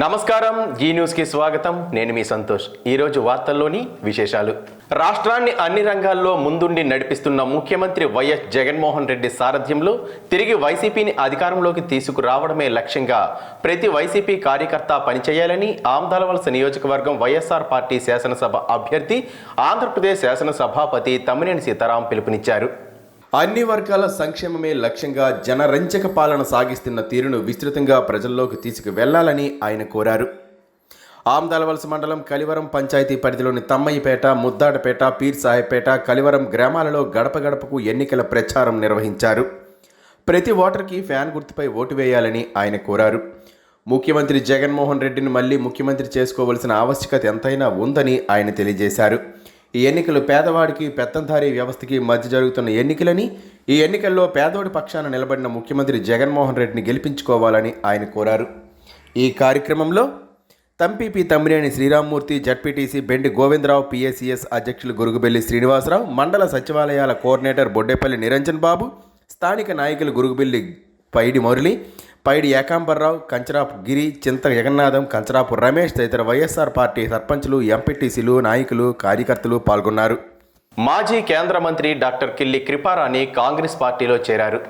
నమస్కారం, G news కి స్వాగతం. నేను మీ సంతోష్. ఈరోజు వార్తల్లోని విశేషాలు. రాష్ట్రాన్ని అన్ని రంగాల్లో ముందుండి నడిపిస్తున్న ముఖ్యమంత్రి వైఎస్ జగన్మోహన్ రెడ్డి సారథ్యంలో తిరిగి వైసీపీని అధికారంలోకి తీసుకురావడమే లక్ష్యంగా ప్రతి వైసీపీ కార్యకర్త పనిచేయాలని ఆమదాలవలస నియోజకవర్గం వైఎస్ఆర్ పార్టీ శాసనసభ అభ్యర్థి, ఆంధ్రప్రదేశ్ శాసనసభాపతి తమ్మినేని సీతారాం పిలుపునిచ్చారు. అన్ని వర్గాల సంక్షేమమే లక్ష్యంగా జనరంజక పాలన సాగిస్తున్న తీరును విస్తృతంగా ప్రజల్లోకి తీసుకువెళ్లాలని ఆయన కోరారు. ఆమదాలవలస మండలం కలివరం పంచాయతీ పరిధిలోని తమ్మయ్యపేట, ముద్దాడపేట, పీర్ సాహెబ్పేట, కలివరం గ్రామాలలో గడప గడపకు ఎన్నికల ప్రచారం నిర్వహించారు. ప్రతి ఓటర్కి ఫ్యాన్ గుర్తుపై ఓటు వేయాలని ఆయన కోరారు. ముఖ్యమంత్రి జగన్మోహన్ రెడ్డిని మళ్లీ ముఖ్యమంత్రి చేసుకోవాల్సిన ఆవశ్యకత ఎంతైనా ఉందని ఆయన తెలియజేశారు. ఈ ఎన్నికలు పేదవాడికి, పెత్తందారీ వ్యవస్థకి మధ్య జరుగుతున్న ఎన్నికలని, ఈ ఎన్నికల్లో పేదోడి పక్షాన నిలబడిన ముఖ్యమంత్రి జగన్మోహన్ రెడ్డిని గెలిపించుకోవాలని ఆయన కోరారు. ఈ కార్యక్రమంలో తంపీపీ తమ్మినేని శ్రీరామ్మూర్తి, జడ్పీటీసీ బెండి గోవిందరావు, పిఎసిఎస్ అధ్యక్షులు గురుగుబెల్లి శ్రీనివాసరావు, మండల సచివాలయాల కోఆర్డినేటర్ బొడ్డేపల్లి నిరంజన్ బాబు, స్థానిక నాయకులు గురుగుబెల్లి పైడి మురళి, పైడి ఏకాంబర్రావు, కంచరాపు గిరి, చింత జగన్నాథం, కంచరాపు రమేష్ తదితర వైఎస్ఆర్ పార్టీ సర్పంచులు, ఎంపీటీసీలు, నాయకులు, కార్యకర్తలు పాల్గొన్నారు. మాజీ కేంద్ర మంత్రి డాక్టర్ కిల్లి కృపారాణి కాంగ్రెస్ పార్టీలో చేరారు.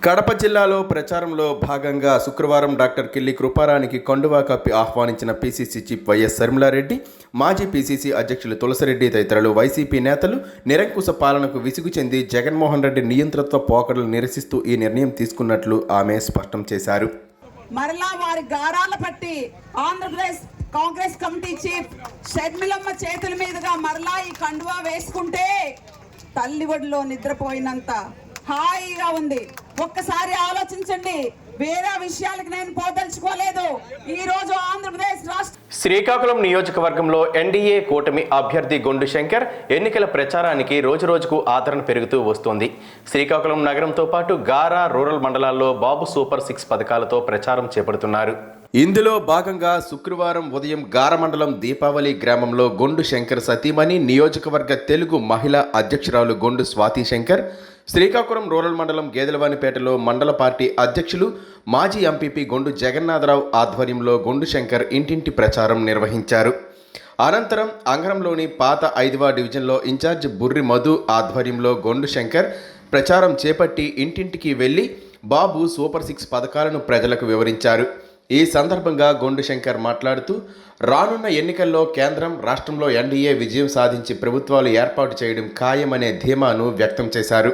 కడప జిల్లాలో ప్రచారంలో భాగంగా శుక్రవారం డాక్టర్ కిల్లి కృపారానికి కండువా కప్పి ఆహ్వానించిన పీసీసీ చీఫ్ వైఎస్ షర్మిలారెడ్డి, మాజీ పీసీసీ అధ్యక్షులు తులసిరెడ్డి తదితరులు వైసీపీ నేతలు నిరంకుశ పాలనకు విసుగు చెంది జగన్మోహన్ రెడ్డి నియంతృత్వ పోకడలు నిరసిస్తూ ఈ నిర్ణయం తీసుకున్నట్లు ఆమె స్పష్టం చేశారు. మరలా వారి గారాల పట్టి ఆంధ్రప్రదేశ్ కాంగ్రెస్ కమిటీ చీఫ్ షర్మిలమ్మ చేతుల మీదుగా మరలా ఈ కండువా వేసుకుంటే తల్లి ఒడిలో నిద్రపోయినంత హాయిగా ఉంది. ఒక్కసారి ఆలోచించండి. వేరే విషయాలకు నేను పోదలుచుకోలేదు. ఈ రోజు ఆంధ్రప్రదేశ్ రాష్ట్ర శ్రీకాకుళం నియోజకవర్గంలో ఎన్డీఏ కూటమి అభ్యర్థి గొండు శంకర్ ఎన్నికల ప్రచారానికి రోజురోజుకు ఆదరణ పెరుగుతూ వస్తోంది. శ్రీకాకుళం నగరంతో పాటు గారా, రూరల్ మండలాల్లో బాబు సూపర్ 6 పథకాలతో ప్రచారం చేపడుతున్నారు. ఇందులో భాగంగా శుక్రవారం ఉదయం గార మండలం దీపావళి గ్రామంలో గొండు శంకర్ సతీమణి, నియోజకవర్గ తెలుగు మహిళా అధ్యక్షురాలు గొండు స్వాతి శంకర్, శ్రీకాకుళం రూరల్ మండలం గేదెలవానిపేటలో మండల పార్టీ అధ్యక్షులు, మాజీ ఎంపీపీ గొండు జగన్నాథరావు ఆధ్వర్యంలో గొండు శంకర్ ఇంటింటి ప్రచారం నిర్వహించారు. అనంతరం అంగరంలోని పాత 5వ డివిజన్లో ఇన్ఛార్జ్ బుర్రి మధు ఆధ్వర్యంలో గొండు శంకర్ ప్రచారం చేపట్టి ఇంటింటికి వెళ్లి బాబు సూపర్ 6 పథకాలను ప్రజలకు వివరించారు. ఈ సందర్భంగా గొండు శంకర్ మాట్లాడుతూ రానున్న ఎన్నికల్లో కేంద్రం, రాష్ట్రంలో ఎన్డీఏ విజయం సాధించి ప్రభుత్వాలు ఏర్పాటు చేయడం ఖాయమనే ధీమాను వ్యక్తం చేశారు.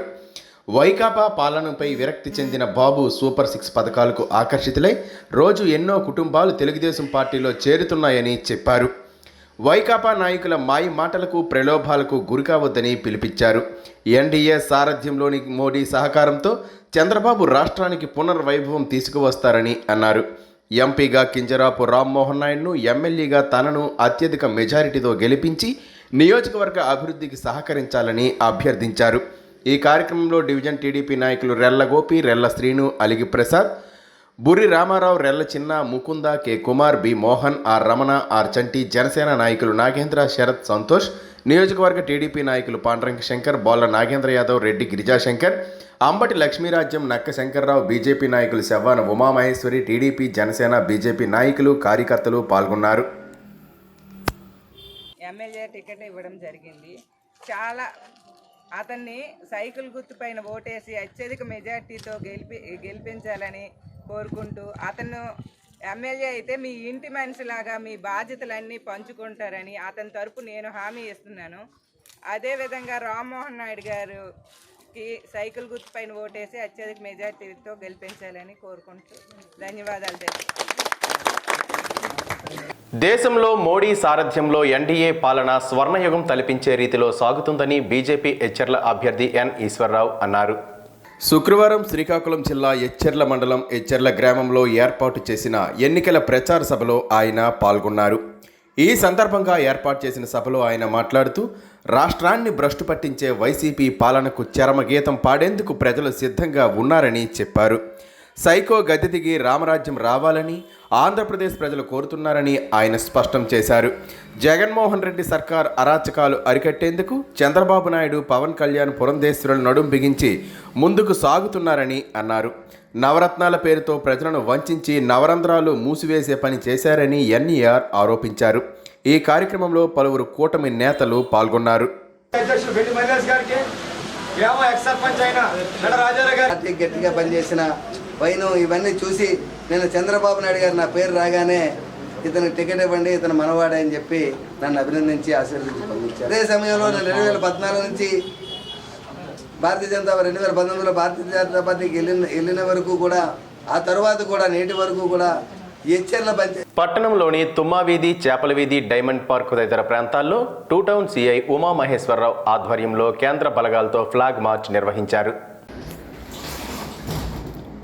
వైకాపా పాలనపై విరక్తి చెందిన బాబు సూపర్ 6 పథకాలకు ఆకర్షితులై రోజు ఎన్నో కుటుంబాలు తెలుగుదేశం పార్టీలో చేరుతున్నాయని చెప్పారు. వైకాపా నాయకుల మాయ మాటలకు, ప్రలోభాలకు గురికావద్దని పిలుపిచ్చారు. ఎన్డీఏ సారథ్యంలోని మోడీ సహకారంతో చంద్రబాబు రాష్ట్రానికి పునర్వైభవం తీసుకువస్తారని అన్నారు. ఎంపీగా కింజరాపు రామ్మోహన్ నాయుడును, ఎమ్మెల్యేగా తనను అత్యధిక మెజారిటీతో గెలిపించి నియోజకవర్గ అభివృద్ధికి సహకరించాలని అభ్యర్థించారు. ఈ కార్యక్రమంలో డివిజన్ టీడీపీ నాయకులు రెల్ల గోపి, రెల్ల శ్రీను, అలిగి Prasad, Burri Ramarao, Rella Chinna, Mukunda, K Kumar, B Mohan, R Ramana, R Chanti, Janasena నాయకులు నాగేంద్ర, శరత్, సంతోష్, నియోజకవర్గ టీడీపీ నాయకులు పాండ్రంకి శంకర్, బోళ్ల నాగేంద్ర యాదవ్, రెడ్డి గిరిజాశంకర్, అంబటి లక్ష్మీరాజ్యం, నక్క శంకర్రావు, బీజేపీ నాయకులు శవ్వాన ఉమామహేశ్వరి, టీడీపీ, జనసేన, బీజేపీ నాయకులు, కార్యకర్తలు పాల్గొన్నారు. ఎమ్మెల్యే టికెట్ ఇవ్వడం జరిగింది. చాలా అతన్ని సైకిల్ గుర్తుపైన ఓటేసి అత్యధిక మెజార్టీతో గెలిపించాలని కోరుకుంటూ, అతను ఎమ్మెల్యే అయితే మీ ఇంటి మనిషిలాగా మీ బాధ్యతలన్నీ పంచుకుంటారని అతని తరపు నేను హామీ ఇస్తున్నాను. అదేవిధంగా రామ్మోహన్ నాయుడు గారికి సైకిల్ గుర్తుపైన ఓటేసి అత్యధిక మెజార్టీతో గెలిపించాలని కోరుకుంటూ ధన్యవాదాలు తెలుపుతున్నాను. దేశంలో మోడీ సారథ్యంలో ఎన్డీఏ పాలన స్వర్ణయుగం తలపించే రీతిలో సాగుతుందని బీజేపీ ఎచ్చెర్ల అభ్యర్థి ఎన్ ఈశ్వరరావు అన్నారు. శుక్రవారం శ్రీకాకుళం జిల్లా ఎచ్చెర్ల మండలం ఎచ్చెర్ల గ్రామంలో ఏర్పాటు చేసిన ఎన్నికల ప్రచార సభలో ఆయన పాల్గొన్నారు. ఈ సందర్భంగా ఏర్పాటు చేసిన సభలో ఆయన మాట్లాడుతూ రాష్ట్రాన్ని భ్రష్టు పట్టించే వైసీపీ పాలనకు చరమగీతం పాడేందుకు ప్రజలు సిద్ధంగా ఉన్నారని చెప్పారు. సైకో గద్దె దిగి రామరాజ్యం రావాలని, ఆంధ్రప్రదేశ్ ప్రజలు కోరుతున్నారని ఆయన స్పష్టం చేశారు. జగన్మోహన్ రెడ్డి సర్కార్ అరాచకాలు అరికట్టేందుకు చంద్రబాబు నాయుడు, పవన్ కళ్యాణ్ పురంధేశ్వరులు నడుం బిగించి ముందుకు సాగుతున్నారని అన్నారు. నవరత్నాల పేరుతో ప్రజలను వంచించి నవరంధ్రాలు మూసివేసే పని చేశారని ఎన్ఈఆర్ ఆరోపించారు. ఈ కార్యక్రమంలో పలువురు కూటమి నేతలు పాల్గొన్నారు. గట్టిగా పనిచేసిన వైను ఇవన్నీ చూసి నేను చంద్రబాబు నాయుడు గారు నా పేరు రాగానే ఇతనికి టికెట్ ఇవ్వండి, ఇతను మనవాడే అని చెప్పి నన్ను అభినందించి ఆశీర్వదించి పంపించారు. అదే సమయంలో నేను 2014 నుంచి భారతీయ జనతా 2019లో భారతీయ జనతా పార్టీకి వెళ్ళిన వరకు కూడా, ఆ తర్వాత కూడా నేటి వరకు కూడా పట్టణంలోని తుమ్మావీధి, చేపల వీధి, డైమండ్ పార్క్ తదితర ప్రాంతాల్లో two town CI Uma Maheswararao ఆధ్వర్యంలో కేంద్ర బలగాలతో ఫ్లాగ్ మార్చ్ నిర్వహించారు.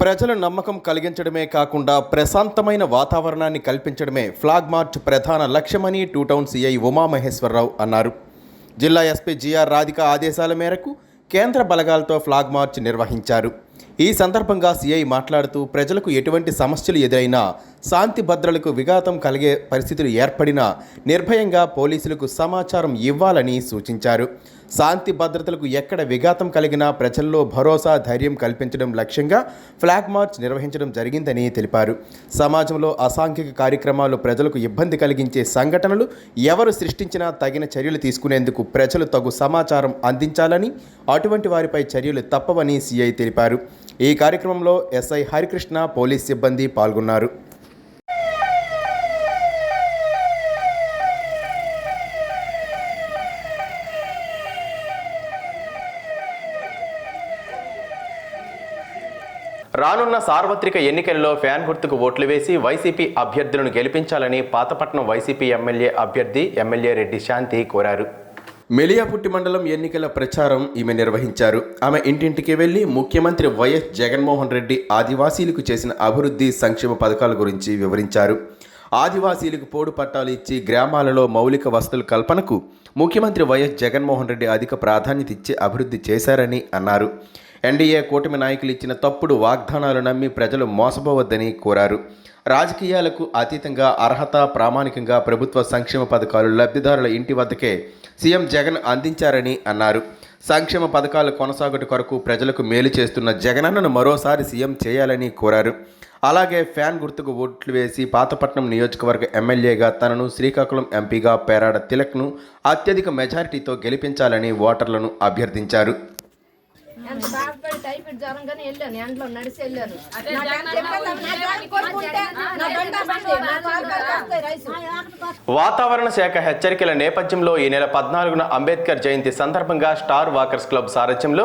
ప్రజల నమ్మకం కలిగించడమే కాకుండా ప్రశాంతమైన వాతావరణాన్ని కల్పించడమే ఫ్లాగ్ మార్చ్ ప్రధాన లక్ష్యమని two town CI Uma Maheswararao అన్నారు. జిల్లా ఎస్పీ జిఆర్ రాధిక ఆదేశాల మేరకు కేంద్ర బలగాలతో ఫ్లాగ్ మార్చ్ నిర్వహించారు. ఈ సందర్భంగా సిఐ మాట్లాడుతూ ప్రజలకు ఎటువంటి సమస్యలు ఎదురైనా, శాంతి భద్రతలకు విఘాతం కలిగే పరిస్థితులు ఏర్పడినా నిర్భయంగా పోలీసులకు సమాచారం ఇవ్వాలని సూచించారు. శాంతి భద్రతలకు ఎక్కడ విఘాతం కలిగినా ప్రజల్లో భరోసా, ధైర్యం కల్పించడం లక్ష్యంగా ఫ్లాగ్ మార్చ్ నిర్వహించడం జరిగిందని తెలిపారు. సమాజంలో అసాంఘిక కార్యక్రమాలు, ప్రజలకు ఇబ్బంది కలిగించే సంఘటనలు ఎవరు సృష్టించినా తగిన చర్యలు తీసుకునేందుకు ప్రజలు తగు సమాచారం అందించాలని, అటువంటి వారిపై చర్యలు తప్పవని సిఐ తెలిపారు. ఈ కార్యక్రమంలో ఎస్ఐ హరికృష్ణ, పోలీస్ సిబ్బంది పాల్గొన్నారు. రానున్న సార్వత్రిక ఎన్నికల్లో ఫ్యాన్ గుర్తుకు ఓట్లు వేసి వైసీపీ అభ్యర్థులను గెలిపించాలని పాతపట్నం వైసీపీ ఎమ్మెల్యే అభ్యర్థి ఎమ్మెల్యే రెడ్డి శాంతి కోరారు. మెలియాపుట్టి మండలం ఎన్నికల ప్రచారం ఈమె నిర్వహించారు. ఆమె ఇంటింటికి వెళ్లి ముఖ్యమంత్రి వైఎస్ జగన్మోహన్ రెడ్డి ఆదివాసీలకు చేసిన అభివృద్ధి, సంక్షేమ పథకాల గురించి వివరించారు. ఆదివాసీలకు పోడు పట్టాలు ఇచ్చి గ్రామాలలో మౌలిక వసతుల కల్పనకు ముఖ్యమంత్రి వైఎస్ జగన్మోహన్ రెడ్డి అధిక ప్రాధాన్యత ఇచ్చి అభివృద్ధి చేశారని అన్నారు. ఎన్డీఏ కూటమి నాయకులు ఇచ్చిన తప్పుడు వాగ్దానాలు నమ్మి ప్రజలు మోసపోవద్దని కోరారు. రాజకీయాలకు అతీతంగా అర్హత, ప్రామాణికంగా ప్రభుత్వ సంక్షేమ పథకాలు లబ్ధిదారుల ఇంటి వద్దకే సీఎం జగన్ అందించారని అన్నారు. సంక్షేమ పథకాల కొనసాగుట కొరకు ప్రజలకు మేలు చేస్తున్న జగనన్నను మరోసారి సీఎం చేయాలని కోరారు. అలాగే ఫ్యాన్ గుర్తుకు ఓట్లు వేసి పాతపట్నం నియోజకవర్గ ఎమ్మెల్యేగా తనను, శ్రీకాకుళం ఎంపీగా పేరాడ తిలక్ను అత్యధిక మెజారిటీతో గెలిపించాలని ఓటర్లను అభ్యర్థించారు. ఎంత బాధపడి టైఫాయిడ్ జ్వరంగానే వెళ్ళాను, ఎండలో నడిచి వెళ్ళాను. వాతావరణ శాఖ హెచ్చరికల నేపథ్యంలో ఈ నెల 14న అంబేద్కర్ జయంతి సందర్భంగా స్టార్ వాకర్స్ క్లబ్ సారథ్యంలో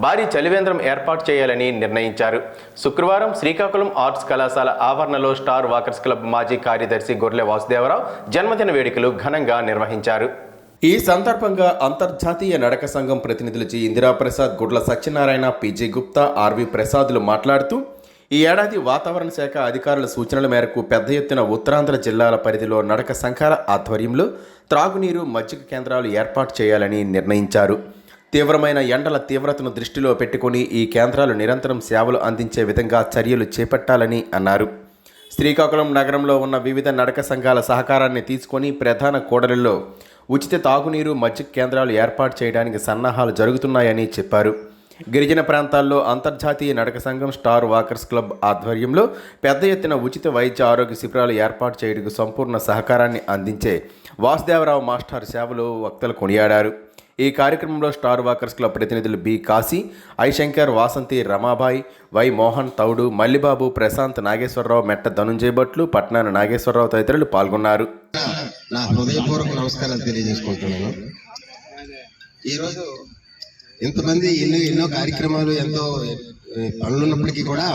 భారీ చలివేంద్రం ఏర్పాటు చేయాలని నిర్ణయించారు. శుక్రవారం శ్రీకాకుళం ఆర్ట్స్ కళాశాల ఆవరణలో స్టార్ వాకర్స్ క్లబ్ మాజీ కార్యదర్శి గొర్లె వాసుదేవరావు జన్మదిన వేడుకలు ఘనంగా నిర్వహించారు. ఈ సందర్భంగా అంతర్జాతీయ నడక సంఘం ప్రతినిధులు జి ఇందిరాప్రసాద్, గుడ్ల సత్యనారాయణ, పిజి గుప్తా, ఆర్వి ప్రసాద్లు మాట్లాడుతూ ఈ ఏడాది వాతావరణ శాఖ అధికారుల సూచనల మేరకు పెద్ద ఎత్తున ఉత్తరాంధ్ర జిల్లాల పరిధిలో నడక సంఘాల ఆధ్వర్యంలో త్రాగునీరు, మజ్జిగ కేంద్రాలు ఏర్పాటు చేయాలని నిర్ణయించారు. తీవ్రమైన ఎండల తీవ్రతను దృష్టిలో పెట్టుకుని ఈ కేంద్రాలు నిరంతరం సేవలు అందించే విధంగా చర్యలు చేపట్టాలని అన్నారు. శ్రీకాకుళం నగరంలో ఉన్న వివిధ నడక సంఘాల సహకారాన్ని తీసుకొని ప్రధాన కూడలిలో ఉచిత తాగునీరు, మజ్జిగ కేంద్రాలు ఏర్పాటు చేయడానికి సన్నాహాలు జరుగుతున్నాయని చెప్పారు. గిరిజన ప్రాంతాల్లో అంతర్జాతీయ నడక సంఘం స్టార్ వాకర్స్ క్లబ్ ఆధ్వర్యంలో పెద్ద ఎత్తున ఉచిత వైద్య ఆరోగ్య శిబిరాలు ఏర్పాటు చేయడానికి సంపూర్ణ సహకారాన్ని అందించే వాసుదేవరావు మాస్టర్ సేవలు వక్తలు కొనియాడారు. ఈ కార్యక్రమంలో స్టార్ వాకర్స్ క్లబ్ ప్రతినిధులు బి కాశీ, ఐశంకర్, వాసంతి, రమాబాయి, వై మోహన్, తౌడు, మల్లిబాబు, ప్రశాంత్, నాగేశ్వరరావు, మెట్ట ధనుంజయ భట్లు, పట్నాన నాగేశ్వరరావు తదితరులు పాల్గొన్నారు. నా హృదయపూర్వక నమస్కారాలు తెలియజేసుకుంటున్నాను. ఈరోజు ఇంతమంది ఎన్నో కార్యక్రమాలు, ఎంతో పనులున్నప్పటికీ కూడా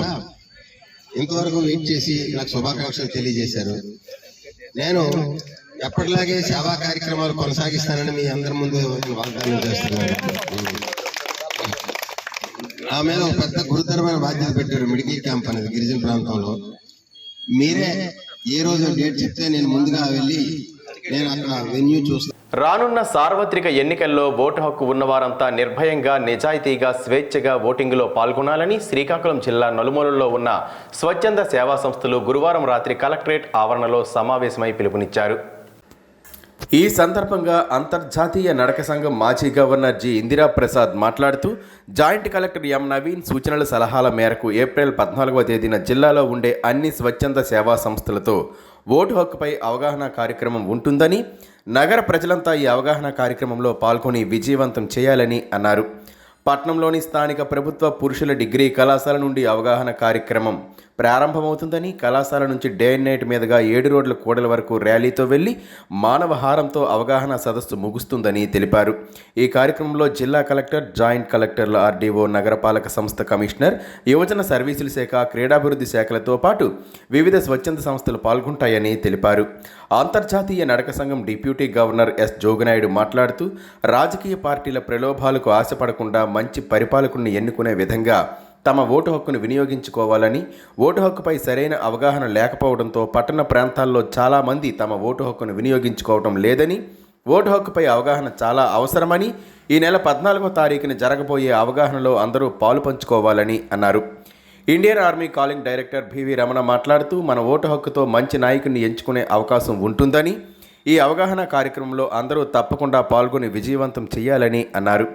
ఇంతవరకు వెయిట్ చేసి నాకు శుభాకాంక్షలు తెలియజేశారు. నేను ఎప్పటిలాగే సేవా కార్యక్రమాలు కొనసాగిస్తానని మీ అందరి ముందు వాగ్దానం చేస్తున్నాను. నా మీద ఒక పెద్ద గురుతరమైన బాధ్యత పెట్టారు, మెడికల్ క్యాంప్ అనేది గిరిజన ప్రాంతంలో. మీరే ఏ రోజు డేట్ చెప్తే నేను ముందుగా వెళ్ళి నేను అక్కడ వెన్యూ చూస్తాను. రానున్న సార్వత్రిక ఎన్నికల్లో ఓటు హక్కు ఉన్నవారంతా నిర్భయంగా నిజాయితీగా స్వేచ్ఛగా ఓటింగులో పాల్గొనాలని శ్రీకాకుళం జిల్లా నలుమూలల్లో ఉన్న స్వచ్ఛంద సేవా సంస్థలు గురువారం రాత్రి కలెక్టరేట్ ఆవరణలో సమావేశమై పిలుపునిచ్చారు. ఈ సందర్భంగా అంతర్జాతీయ నడక సంఘం మాజీ గవర్నర్ జి ఇందిరా ప్రసాద్ మాట్లాడుతూ జాయింట్ కలెక్టర్ ఎం నవీన్ సూచనల సలహాల మేరకు ఏప్రిల్ 14వ తేదీన జిల్లాలో ఉండే అన్ని స్వచ్ఛంద సేవా సంస్థలతో ఓటు హక్కుపై అవగాహన కార్యక్రమం ఉంటుందని, నగర ప్రజలంతా ఈ అవగాహన కార్యక్రమంలో పాల్గొని విజయవంతం చేయాలని అన్నారు. పట్నంలోని స్థానిక ప్రభుత్వ పురుషుల డిగ్రీ కళాశాల నుండి అవగాహన కార్యక్రమం ప్రారంభమవుతుందని, కళాశాల నుంచి డే అండ్ నైట్ మీదుగా 7 రోడ్ల కూడల వరకు ర్యాలీతో వెళ్లి మానవహారంతో అవగాహన సదస్సు ముగుస్తుందని తెలిపారు. ఈ కార్యక్రమంలో జిల్లా కలెక్టర్, జాయింట్ కలెక్టర్ల, ఆర్డీఓ, నగరపాలక సంస్థ కమిషనర్, యువజన సర్వీసుల శాఖ, క్రీడాభివృద్ధి శాఖలతో పాటు వివిధ స్వచ్ఛంద సంస్థలు పాల్గొంటాయని తెలిపారు. అంతర్జాతీయ నడక సంఘం డిప్యూటీ గవర్నర్ ఎస్ జోగినాయుడు మాట్లాడుతూ రాజకీయ పార్టీల ప్రలోభాలకు ఆశపడకుండా మంచి పరిపాలకుడిని ఎన్నుకునే విధంగా తమ ఓటు హక్కును వినియోగించుకోవాలని, ఓటు హక్కుపై సరైన అవగాహన లేకపోవడంతో పట్టణ ప్రాంతాల్లో చాలామంది తమ ఓటు హక్కును వినియోగించుకోవడం లేదని, ఓటు హక్కుపై అవగాహన చాలా అవసరమని, ఈ నెల 14వ తారీఖున జరగబోయే అవగాహనలో అందరూ పాలు పంచుకోవాలని అన్నారు. Indian army calling director BV Ramana మాట్లాడుతూ మన ఓటు హక్కుతో మంచి నాయకుడిని ఎంచుకునే అవకాశం ఉంటుందని, ఈ అవగాహన కార్యక్రమంలో అందరూ తప్పకుండా పాల్గొని విజయవంతం చేయాలని అన్నారు.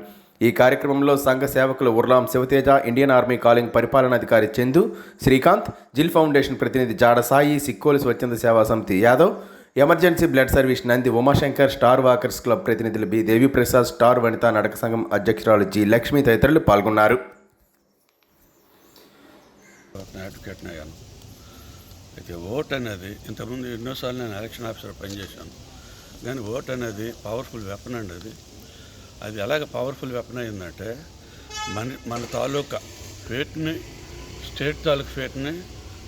ఈ కార్యక్రమంలో సంఘ సేవకులు Urlam Sivateja, Indian army calling పరిపాలనాధికారి చందు, శ్రీకాంత్, జిల్ ఫౌండేషన్ ప్రతినిధి జాడ సాయి, సిక్కోలు స్వచ్ఛంద సేవా సమితి Yadav, emergency blood service Nandi Umashankar, star walkers club ప్రతినిధులు బి దేవిప్రసాద్, స్టార్ వనితా నడక సంఘం అధ్యక్షురాలు జి లక్ష్మి తదితరులు పాల్గొన్నారు. అడ్వకేట్ని అయ్యాను. అయితే ఓట్ అనేది ఇంతకుముందు ఎన్నోసార్లు నేను ఎలక్షన్ ఆఫీసర్ పనిచేశాను. కానీ ఓట్ అనేది పవర్ఫుల్ వెపన్ అండి. అది ఎలాగ పవర్ఫుల్ వెపన్ అయిందంటే మన తాలూకా ఫేట్ని, స్టేట్ తాలూకా ఫేట్ని,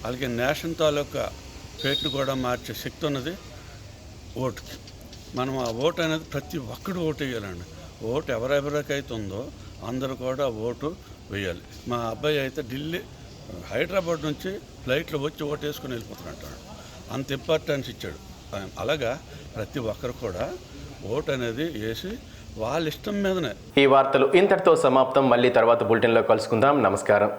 అలాగే నేషన్ తాలూకా ఫేట్ని కూడా మార్చే శక్తి ఉన్నది ఓటుకి. మనం ఆ ఓటు అనేది ప్రతి ఒక్కడు ఓటు వేయాలండి. ఓటు ఎవరెవరికైతే ఉందో అందరూ కూడా ఓటు వేయాలి. మా అబ్బాయి అయితే ఢిల్లీ, హైదరాబాద్ నుంచి ఫ్లైట్లో వచ్చి ఓటు వేసుకుని వెళ్ళిపోతాడంటాడు. అంత ఇంపార్టెన్స్ ఇచ్చాడు. అలాగా ప్రతి ఒక్కరు కూడా ఓటు అనేది వేసి వాళ్ళ ఇష్టం మీదనే. ఈ వార్తలు ఇంతటితో సమాప్తం. మళ్ళీ తర్వాత బులెటిన్లో కలుసుకుందాం. నమస్కారం.